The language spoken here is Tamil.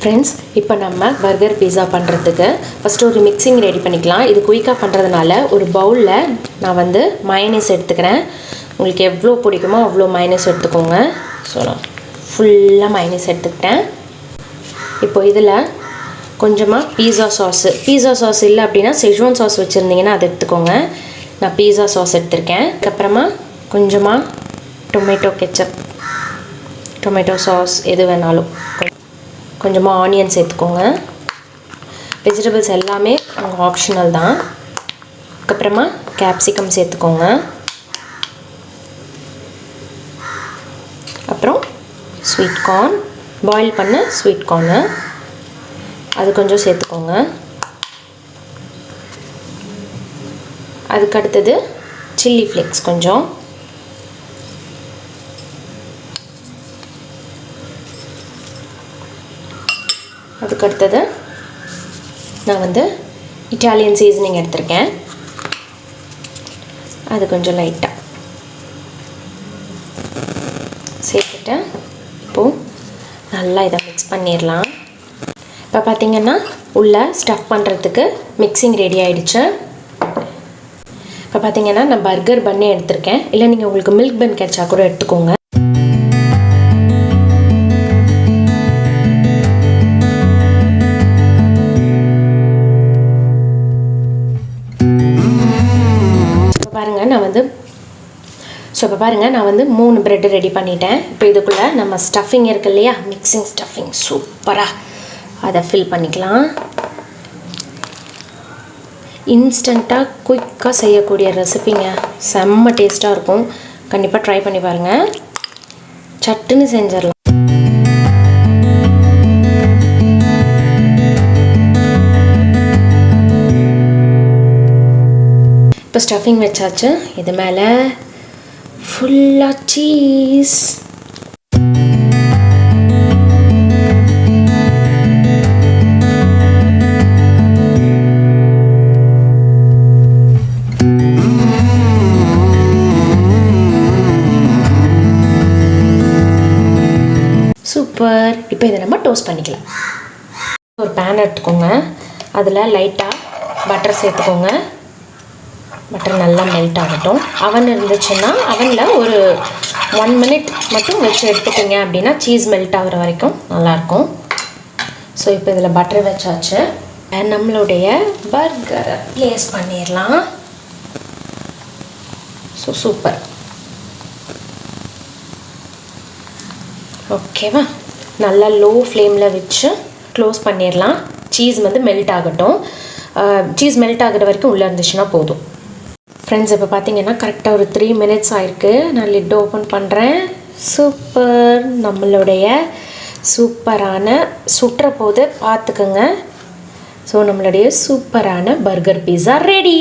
ஃப்ரெண்ட்ஸ், இப்போ நம்ம பர்கர் பீஸா பண்ணுறதுக்கு ஃபஸ்ட்டு ஒரு மிக்சிங் ரெடி பண்ணிக்கலாம். இது குயிக்காக பண்ணுறதுனால ஒரு பவுலில் நான் வந்து மயனீஸ் எடுத்துக்கிறேன். உங்களுக்கு எவ்வளோ பிடிக்குமோ அவ்வளோ மயனீஸ் எடுத்துக்கோங்க. ஸோ நான் ஃபுல்லாக மயனீஸ் எடுத்துக்கிட்டேன். இப்போ இதில் கொஞ்சமாக பீஸா சாஸ் இல்லை அப்படின்னா செஜ்வான் சாஸ் வச்சுருந்தீங்கன்னா அதை எடுத்துக்கோங்க. நான் பீஸா சாஸ் எடுத்திருக்கேன். அதுக்கப்புறமா கொஞ்சமாக டொமேட்டோ சாஸ் எது வேணாலும், கொஞ்சமாக ஆனியன் சேர்த்துக்கோங்க. வெஜிடபிள்ஸ் எல்லாமே உங்கள் ஆப்ஷனல் தான். அதுக்கப்புறமா கேப்சிகம் சேர்த்துக்கோங்க. அப்புறம் ஸ்வீட் கார்ன், பாயில் பண்ண ஸ்வீட் கார்னு அது கொஞ்சம் சேர்த்துக்கோங்க. அதுக்கு அடுத்தது சில்லி ஃப்ளேக்ஸ் கொஞ்சம், அதுக்கு அடுத்தது நான் வந்து இட்டாலியன் சீசனிங் எடுத்திருக்கேன். அது கொஞ்சம் லைட்டாக சேர்த்துட்டு இப்போது நல்லா இதை மிக்ஸ் பண்ணிடலாம். இப்போ பார்த்திங்கன்னா உள்ளே ஸ்டஃப் பண்ணுறதுக்கு மிக்சிங் ரெடி ஆகிடுச்சு. இப்போ பார்த்திங்கன்னா நான் பர்கர் பன்னே எடுத்திருக்கேன். இல்லை நீங்கள் உங்களுக்கு மில்க் பன் கிடைச்சா கூட எடுத்துக்கோங்க. இப்போ பாருங்கள் நான் வந்து 3 ப்ரெட்டு ரெடி பண்ணிட்டேன். இப்போ இதுக்குள்ளே நம்ம ஸ்டஃபிங் இருக்குது இல்லையா, மிக்சிங் ஸ்டஃபிங் சூப்பராக அதை ஃபில் பண்ணிக்கலாம். இன்ஸ்டண்ட்டாக குயிக்காக செய்யக்கூடிய ரெசிபிங்க, செம்ம டேஸ்ட்டாக இருக்கும். கண்டிப்பாக ட்ரை பண்ணி பாருங்கள், சட்டுன்னு செஞ்சிடலாம். இப்போ ஸ்டஃபிங் வச்சாச்சு. இது மேலே ஃபுல்லாக சீஸ், சூப்பர். இப்போ இதை நம்ம டோஸ்ட் பண்ணிக்கலாம். ஒரு பேன் எடுத்துக்கோங்க. அதில் லைட்டாக பட்டர் சேர்த்துக்கோங்க. பட்டர் நல்லா மெல்ட் ஆகட்டும். அவன் இருந்துச்சுன்னா அவனில் ஒரு 1 மினிட் மட்டும் வச்சு எடுத்துட்டிங்க அப்படின்னா சீஸ் மெல்ட் ஆகிற வரைக்கும் நல்லாயிருக்கும். ஸோ இப்போ இதில் பட்டர் வச்சாச்சு. நம்மளுடைய பர்கரை ப்ளேஸ் பண்ணிடலாம். So super. ஓகேவா, நல்லா லோ ஃப்ளேமில் வச்சு க்ளோஸ் பண்ணிடலாம். சீஸ் வந்து மெல்ட் ஆகட்டும். சீஸ் மெல்ட் ஆகிற வரைக்கும் உள்ளே இருந்துச்சுன்னா போதும். ஃப்ரெண்ட்ஸ், இப்போ பார்த்தீங்கன்னா கரெக்டாக ஒரு 3 மினிட்ஸ் ஆயிருக்கு. நான் லிட் ஓப்பன் பண்ணுறேன். சூப்பர். நம்மளுடைய சூப்பரான சுட்டுற போது பார்த்துக்கோங்க. ஸோ நம்மளுடைய சூப்பரான பர்கர் பீஸா ரெடி.